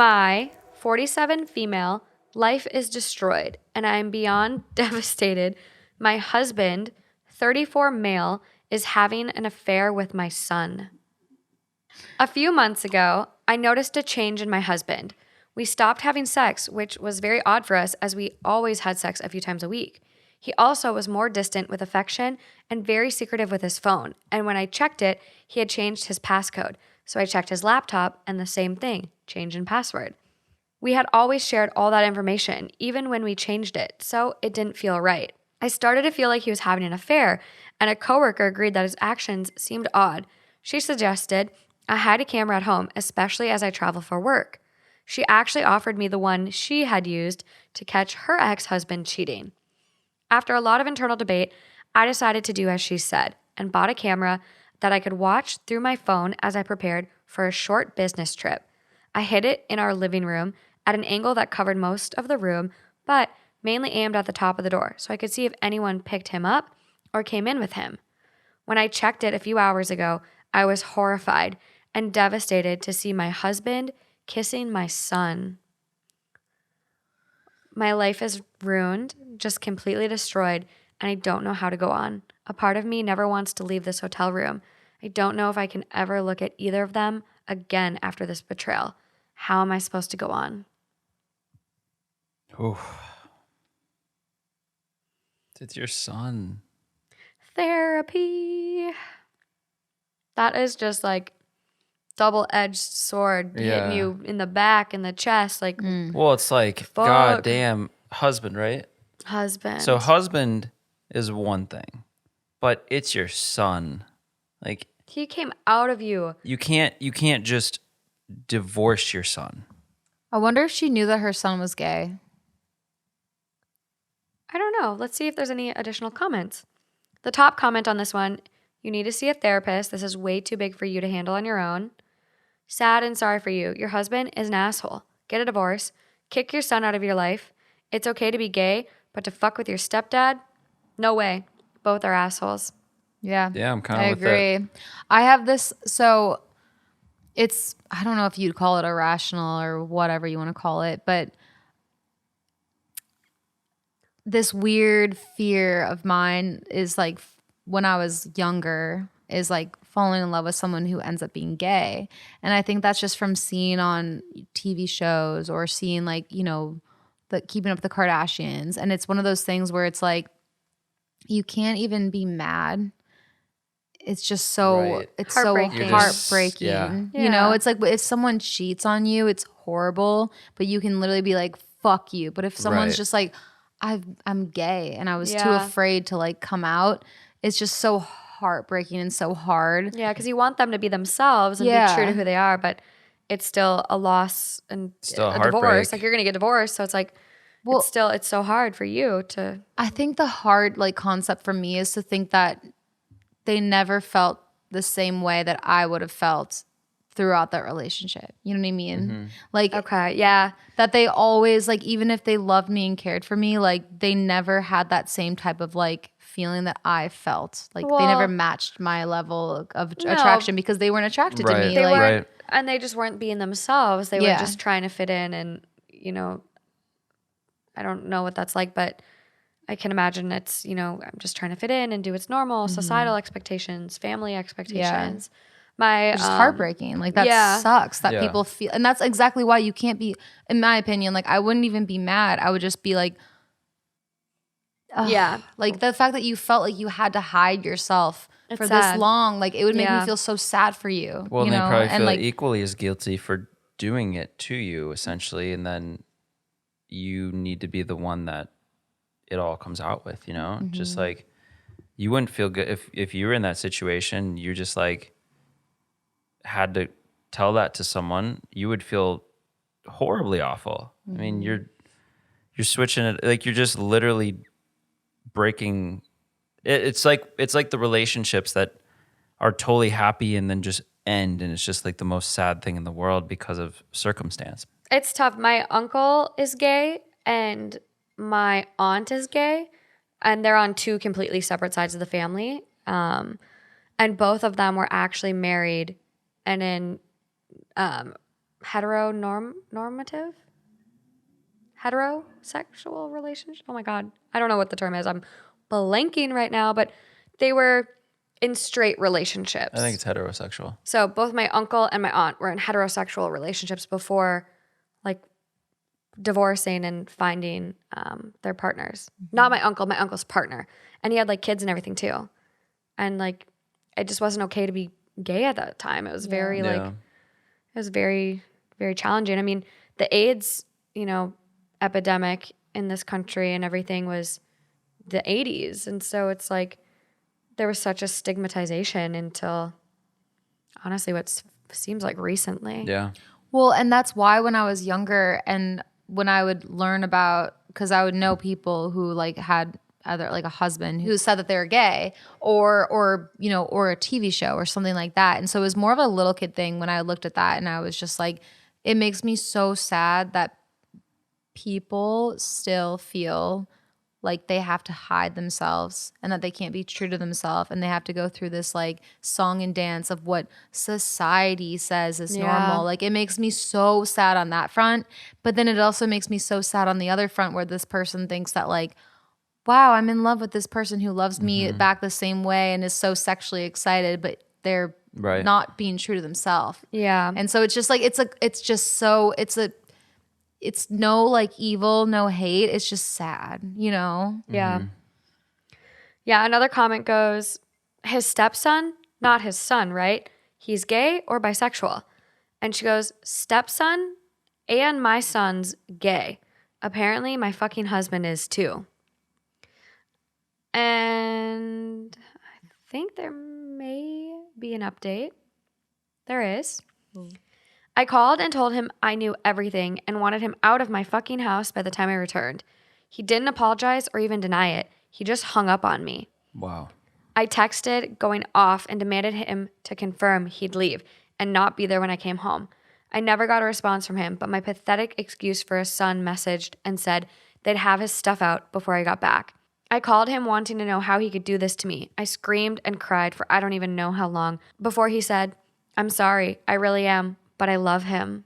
My 47 female life is destroyed and I am beyond devastated. My husband, 34 male, is having an affair with my son. A few months ago, I noticed a change in my husband. We stopped having sex, which was very odd for us as we always had sex a few times a week. He also was more distant with affection and very secretive with his phone. And when I checked it, he had changed his passcode. So I checked his laptop and the same thing, change in password. We had always shared all that information, even when we changed it, so it didn't feel right. I started to feel like he was having an affair, and a coworker agreed that his actions seemed odd. She suggested I hide a camera at home, especially as I travel for work. She actually offered me the one she had used to catch her ex-husband cheating. After a lot of internal debate, I decided to do as she said and bought a camera that I could watch through my phone as I prepared for a short business trip. I hid it in our living room at an angle that covered most of the room, but mainly aimed at the top of the door so I could see if anyone picked him up or came in with him. When I checked it a few hours ago, I was horrified and devastated to see my husband kissing my son. My life is ruined, just completely destroyed, and I don't know how to go on. A part of me never wants to leave this hotel room. I don't know if I can ever look at either of them again after this betrayal. How am I supposed to go on? Oof. It's your son. Therapy. That is just like double-edged sword hitting you in the back and the chest. Like, Well, it's like, fuck. goddamn husband, right? Husband. So husband is one thing, but it's your son. Like, he came out of you. you can't just divorce your son. I wonder if she knew that her son was gay. I don't know. Let's see if there's any additional comments. The top comment on this one, you need to see a therapist. This is way too big for you to handle on your own. Sad and sorry for you. Your husband is an asshole. Get a divorce. Kick your son out of your life. It's okay to be gay, but to fuck with your stepdad? No way. Both are assholes. Yeah. Yeah, I'm kind of I with agree. that. I have this, so it's, I don't know if you'd call it irrational or whatever you want to call it, but this weird fear of mine is like when I was younger is like falling in love with someone who ends up being gay. And I think that's just from seeing on TV shows or seeing like, you know, the Keeping Up with the Kardashians. And it's one of those things where it's like, you can't even be mad. It's just so, Right. it's Heartbreaking. so You're just- heartbreaking. yeah. You know, Yeah. it's like if someone cheats on you, it's horrible, but you can literally be like, fuck you. But if someone's Right. just like, I'm gay and I was too Yeah. afraid to like come out, it's just so heartbreaking and so hard. Yeah, because you want them to be themselves and be Yeah. true to who they are, but it's still a loss and Still a a divorce. heartbreak. Like you're gonna get divorced, so it's like Well- it's so hard for you to. I think the hard like concept for me is to think that they never felt the same way that I would have felt throughout that relationship. You know what I mean? Mm-hmm. Like Okay, yeah, that they always like, even if they loved me and cared for me, like they never had that same type of like feeling that I felt. Like they never Well- matched my level of No. attraction because they weren't attracted to Right. me. they like weren't, and they just weren't being themselves. They Yeah. were just trying to fit in, and I don't know what that's like, but I can imagine it's I'm just trying to fit in and do what's normal, societal expectations, family expectations. My it's just heartbreaking. Like that yeah. sucks that Yeah. people feel, and that's exactly why you can't be, in my opinion, like I wouldn't even be mad. I would just be like, ugh. Yeah. Like the fact that you felt like you had to hide yourself It's for sad. this long, like it would make Yeah. me feel so sad for you. Well, you and they know? probably and feel like equally as guilty for doing it to you, essentially, and then you need to be the one that it all comes out with, you know? Just like you wouldn't feel good if you were in that situation, you just like had to tell that to someone, you would feel horribly awful. I mean, you're switching it, like you're just literally breaking it's like the relationships that are totally happy and then just end, and it's just like the most sad thing in the world because of circumstance. It's tough. My uncle is gay and my aunt is gay, and they're on two completely separate sides of the family. And both of them were actually married and in heteronormative? Heterosexual relationship? Oh my God. I don't know what the term is. I'm blanking right now, but they were in straight relationships. I think it's heterosexual. So both my uncle and my aunt were in heterosexual relationships before like divorcing and finding their partners. Not my uncle, my uncle's partner. And he had like kids and everything too. And like it just wasn't okay to be gay at that time. It was very like Yeah. it was very, very challenging. I mean, the AIDS, epidemic in this country and everything was the 80s. And so it's like there was such a stigmatization until honestly what seems like recently. Yeah. Well, and that's why when I was younger and when I would learn about, because I would know people who like had either like a husband who said that they were gay or a TV show or something like that. And so it was more of a little kid thing when I looked at that and I was just like, it makes me so sad that people still feel like they have to hide themselves and that they can't be true to themselves and they have to go through this like song and dance of what society says is normal. Like it makes me so sad on that front, but then it also makes me so sad on the other front where this person thinks that like, wow, I'm in love with this person who loves me back the same way and is so sexually excited, but they're Right. not being true to themselves. Yeah. And so it's just like it's no like evil, no hate. It's just sad, Yeah. Mm-hmm. Yeah. Another comment goes, his stepson, not his son, right? He's gay or bisexual. And she goes, stepson and my son's gay. Apparently, my fucking husband is too. And I think there may be an update. There is. I called and told him I knew everything and wanted him out of my fucking house by the time I returned. He didn't apologize or even deny it. He just hung up on me. Wow. I texted going off and demanded him to confirm he'd leave and not be there when I came home. I never got a response from him, but my pathetic excuse for his son messaged and said they'd have his stuff out before I got back. I called him wanting to know how he could do this to me. I screamed and cried for I don't even know how long before he said, I'm sorry, I really am, but I love him.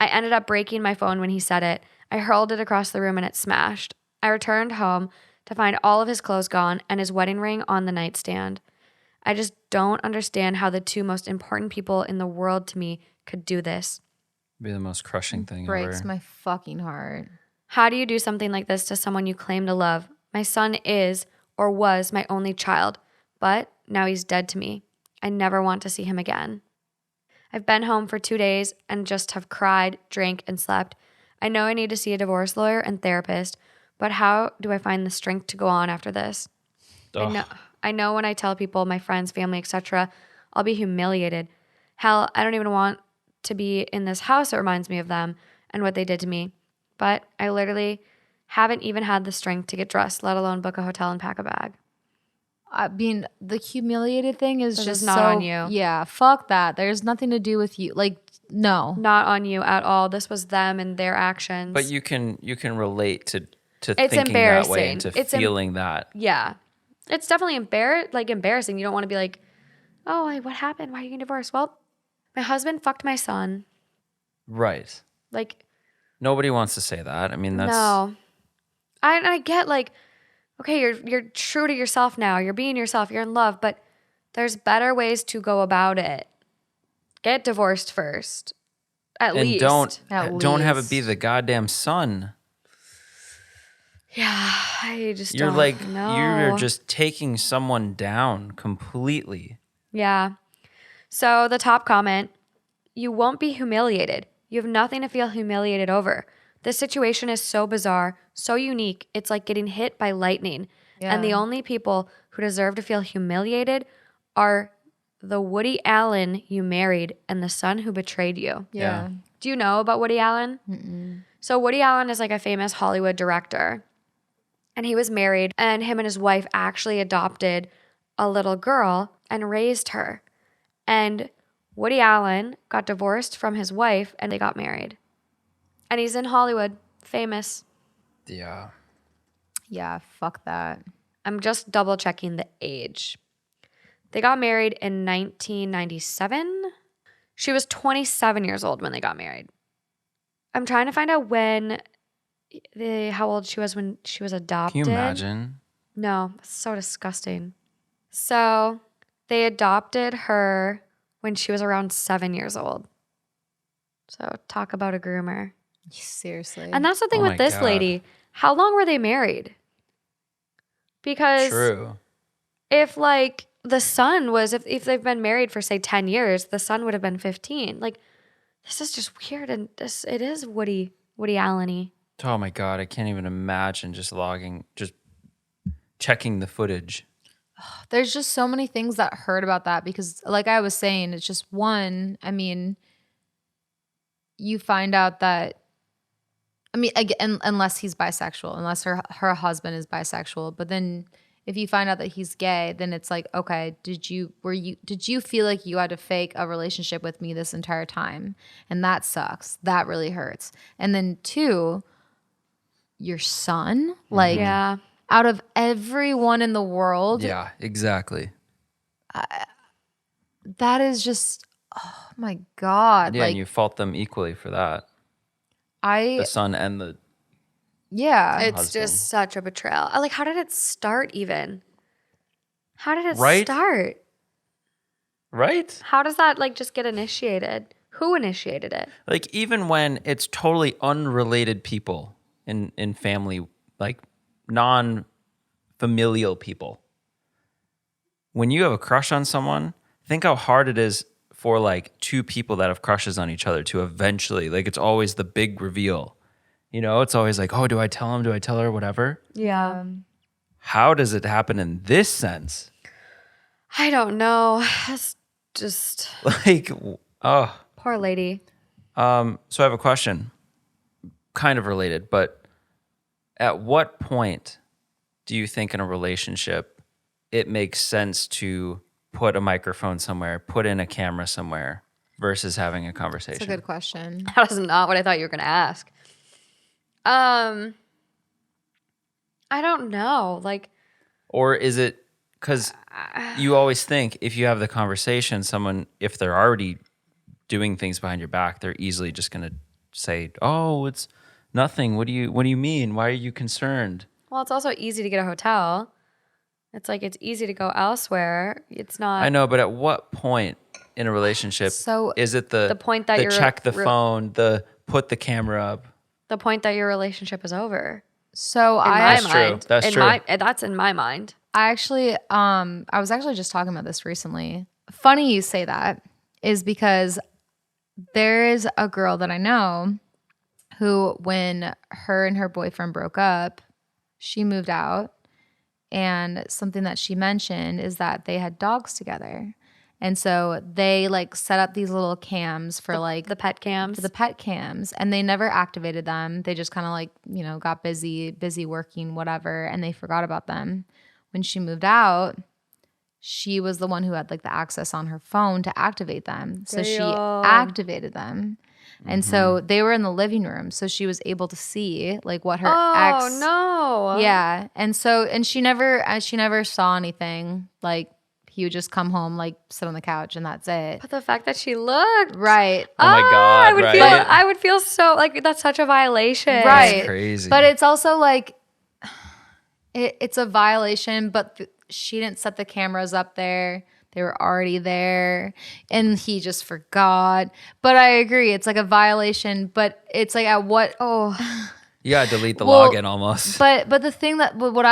I ended up breaking my phone when he said it. I hurled it across the room and it smashed. I returned home to find all of his clothes gone and his wedding ring on the nightstand. I just don't understand how the two most important people in the world to me could do this. Be the most crushing thing breaks ever. my fucking heart. How do you do something like this to someone you claim to love? My son is or was my only child, but now he's dead to me. I never want to see him again. I've been home for 2 days and just have cried, drank, and slept. I know I need to see a divorce lawyer and therapist, but how do I find the strength to go on after this? Ugh. I know when I tell people, my friends, family, etc., I'll be humiliated. Hell, I don't even want to be in this house that reminds me of them and what they did to me. But I literally haven't even had the strength to get dressed, let alone book a hotel and pack a bag. I mean, the humiliated thing is This just is not so, on you. Yeah, fuck that. There's nothing to do with you. Like, no. Not on you at all. This was them and their actions. But you can relate to It's thinking that way and embarrassing. to It's em- feeling that. Yeah. It's definitely embarrassing. You don't want to be like, oh, what happened? Why are you getting divorced? Well, my husband fucked my son. Right. Like, Nobody wants to say that. I mean, that's no. I get like, okay, you're true to yourself now. You're being yourself. You're in love, but there's better ways to go about it. Get divorced first. At and least. don't have it least. be the goddamn son. Yeah, I just You're don't like know. you're just taking someone down completely. Yeah. So the top comment, you won't be humiliated. You have nothing to feel humiliated over. This situation is so bizarre, so unique. It's like getting hit by lightning. And the Yeah. only people who deserve to feel humiliated are the Woody Allen you married and the son who betrayed you. Yeah. Do you know about Woody Allen? So Woody Allen is like a famous Hollywood director. And he was married, and him and his wife actually adopted a little girl and raised her. And Woody Allen got divorced from his wife and they got married. And he's in Hollywood, famous. Yeah. Yeah, fuck that. I'm just double checking the age. They got married in 1997. She was 27 years old when they got married. I'm trying to find out how old she was when she was adopted. Can you imagine? No, that's so disgusting. So they adopted her when she was around 7 years old. So talk about a groomer. Seriously. And that's the thing Oh with my this God. lady. How long were they married? Because True. if like the son was, if they've been married for say 10 years, the son would have been 15. Like this is just weird. And it is Woody Allen-y. Oh my God, I can't even imagine just checking the footage. There's just so many things that hurt about that because, like I was saying, it's just one. I mean, you find out that, I mean, again, unless he's bisexual, unless her husband is bisexual, but then if you find out that he's gay, then it's like, okay, did you feel like you had to fake a relationship with me this entire time? And that sucks. That really hurts. And then two, your son, like, Yeah. out of everyone in the world, Yeah, exactly. that is just, oh my God. Yeah, like and you fault them equally for that. The son and the yeah. It's husband. just such a betrayal. Like, how did it start even? How did it Right? start? Right? How does that like just get initiated? Who initiated it? Like even when it's totally unrelated people in family, like non-familial people. When you have a crush on someone, think how hard it is for like two people that have crushes on each other to eventually, like it's always the big reveal. You know, it's always like, oh, do I tell him? Do I tell her? Whatever. Yeah. How does it happen in this sense? I don't know. It's just Like, oh. poor lady. So I have a question, kind of related, but at what point do you think in a relationship it makes sense to put a microphone somewhere, put in a camera somewhere versus having a conversation? That's a good question. That was not what I thought you were going to ask. I don't know. Like, Or is it because you always think if you have the conversation, someone, if they're already doing things behind your back, they're easily just going to say, oh, it's nothing. What do you mean? Why are you concerned? well, it's also easy to get a hotel. It's like it's easy to go elsewhere. It's not. I know, but at what point in a relationship So is it the point that the you're check the phone, the put the camera up? The point that your relationship is over. So In my That's true. mind. That's in true. That's in my mind. I actually, I was actually just talking about this recently. Funny you say that is because there is a girl that I know who, when her and her boyfriend broke up, she moved out. And something that she mentioned is that they had dogs together. And so they like set up these little cams for like The pet cams. for the pet cams, and they never activated them. They just kind of like, got busy working, whatever, and they forgot about them. When she moved out, she was the one who had like the access on her phone to activate them. So she Damn. activated them. And so they were in the living room. So she was able to see like what her ex. Oh no. Yeah. And she never saw anything. Like he would just come home, like sit on the couch, and that's it. But the fact that she looked. Right. Oh my God, right? I would feel so like that's such a violation. Right. That's crazy. But it's also like it's a violation, but she didn't set the cameras up there. They were already there, and he just forgot. But I agree, it's like a violation. But it's like at what? Oh, you gotta delete the Well, login almost. but the thing that what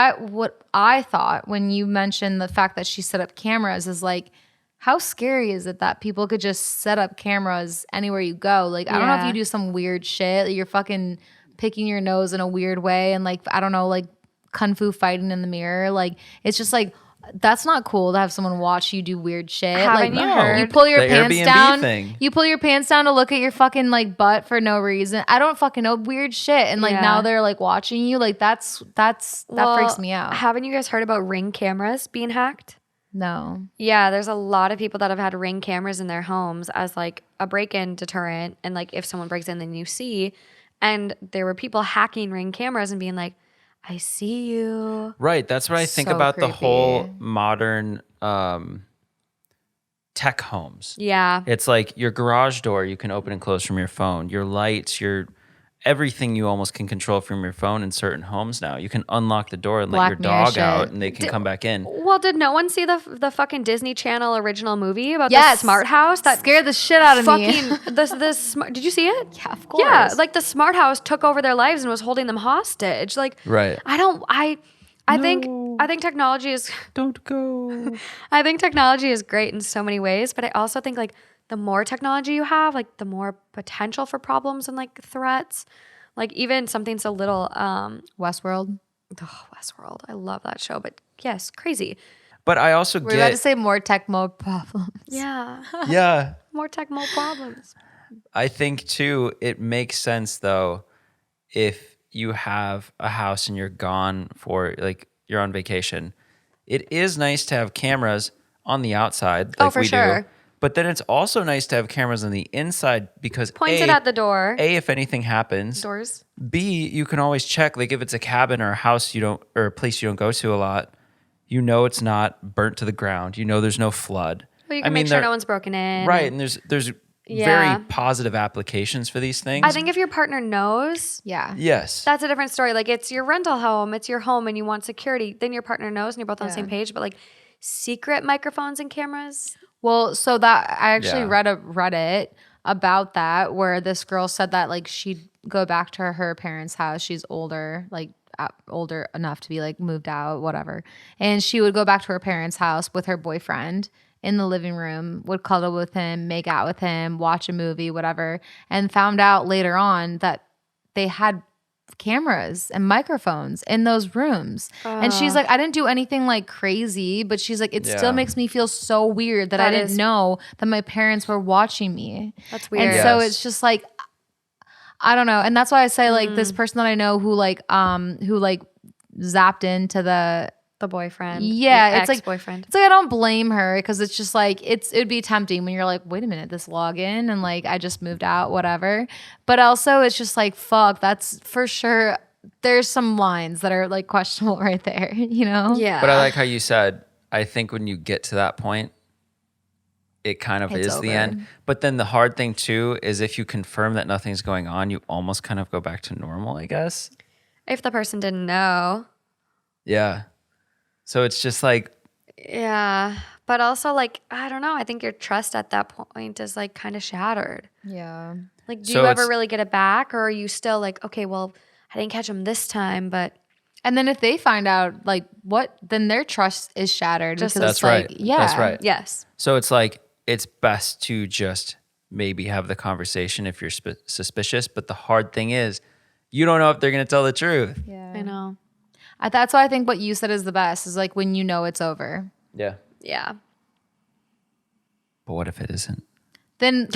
I thought when you mentioned the fact that she set up cameras is like, how scary is it that people could just set up cameras anywhere you go? Like, I don't know if Yeah. you do some weird shit, like you're fucking picking your nose in a weird way, and like I don't know, like kung fu fighting in the mirror. Like it's just like. That's not cool to have someone watch you do weird shit. Haven't like you heard you pull your the pants Airbnb down. thing? You pull your pants down to look at your fucking like butt for no reason. I don't fucking know, weird shit. And like Yeah. now they're like watching you. Like that freaks me out. Haven't you guys heard about Ring cameras being hacked? No. Yeah, there's a lot of people that have had Ring cameras in their homes as like a break-in deterrent, and like if someone breaks in, then you see. And there were people hacking Ring cameras and being like, I see you. Right. That's what I think So about the whole creepy. modern tech homes. Yeah. It's like your garage door you can open and close from your phone. Your lights, your everything you almost can control from your phone in certain homes now. You can unlock the door and let your Black Mirror dog out shit. and they can come back in. Well, did no one see the fucking Disney Channel original movie about the Yes. smart house that Scared the shit out of me. fucking the smart? Did you see it? Yeah, of course. Yeah, like the smart house took over their lives and was holding them hostage. Like, Right. I think technology is Don't go. I think technology is great in so many ways, but I also think like the more technology you have, like the more potential for problems and like threats. Like even something so little, Westworld. Westworld. I love that show, but yes, crazy. But I also We're about to get say more tech mode problems. Yeah, yeah. more tech, more problems. I think too, it makes sense though, if you have a house and you're gone for like you're on vacation. It is nice to have cameras on the outside, like for we sure. do. But then it's also nice to have cameras on the inside because Pointed at the door. if anything happens, Doors. B, you can always check, like if it's a cabin or a house you don't, or a place you don't go to a lot, you know it's not burnt to the ground. You know there's no flood. Well, you can make sure no one's broken in. Right, and there's Yeah. very positive applications for these things. I think if your partner knows, Yeah. yes. that's a different story. Like it's your rental home, it's your home, and you want security. Then your partner knows, and you're both on the same page. But like secret microphones and cameras. Well, so that I actually Yeah. read a Reddit about that where this girl said that like she'd go back to her parents' house. She's older, like older enough to be like moved out, whatever. And she would go back to her parents' house with her boyfriend in the living room, would cuddle with him, make out with him, watch a movie, whatever, and found out later on that they had cameras and microphones in those rooms. And she's like, I didn't do anything like crazy, but she's like, it Yeah. still makes me feel so weird that I That didn't is- know that my parents were watching me. That's weird. And so Yes. it's just like, I don't know. And that's why I say like this person that I know who zapped into the boyfriend. Yeah, it's like ex-boyfriend. It's like I don't blame her because it's just like it'd be tempting when you're like, wait a minute, this login and like I just moved out, whatever. But also it's just like fuck, that's for sure. There's some lines that are like questionable right there, you know? Yeah. But I like how you said, I think when you get to that point, it kind of It's is the over. end. But then the hard thing too is if you confirm that nothing's going on, you almost kind of go back to normal, I guess. If the person didn't know. Yeah. So it's just like, Yeah. But also like, I don't know. I think your trust at that point is like kind of shattered. Yeah. Like, do So you ever it's- really get it back? Or are you still like, okay, well, I didn't catch him this time, but And then if they find out like what, then their trust is shattered. Just- because That's it's like, right. yeah. That's right. yes. so it's like, it's best to just maybe have the conversation if you're suspicious. But the hard thing is, you don't know if they're going to tell the truth. Yeah. I know. That's why I think what you said is the best is like when you know it's over. Yeah. Yeah. But what if it isn't? Then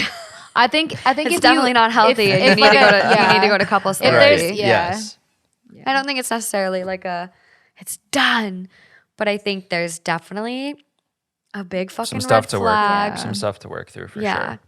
I think It's if definitely you, not healthy. if- and if you need to like go a- to yeah. you need to go to couples If therapy. there's- yeah. Yes. I don't think it's necessarily like it's done, but I think there's definitely a big fucking Some stuff red to flag. work. Some stuff to work through for Yeah. sure.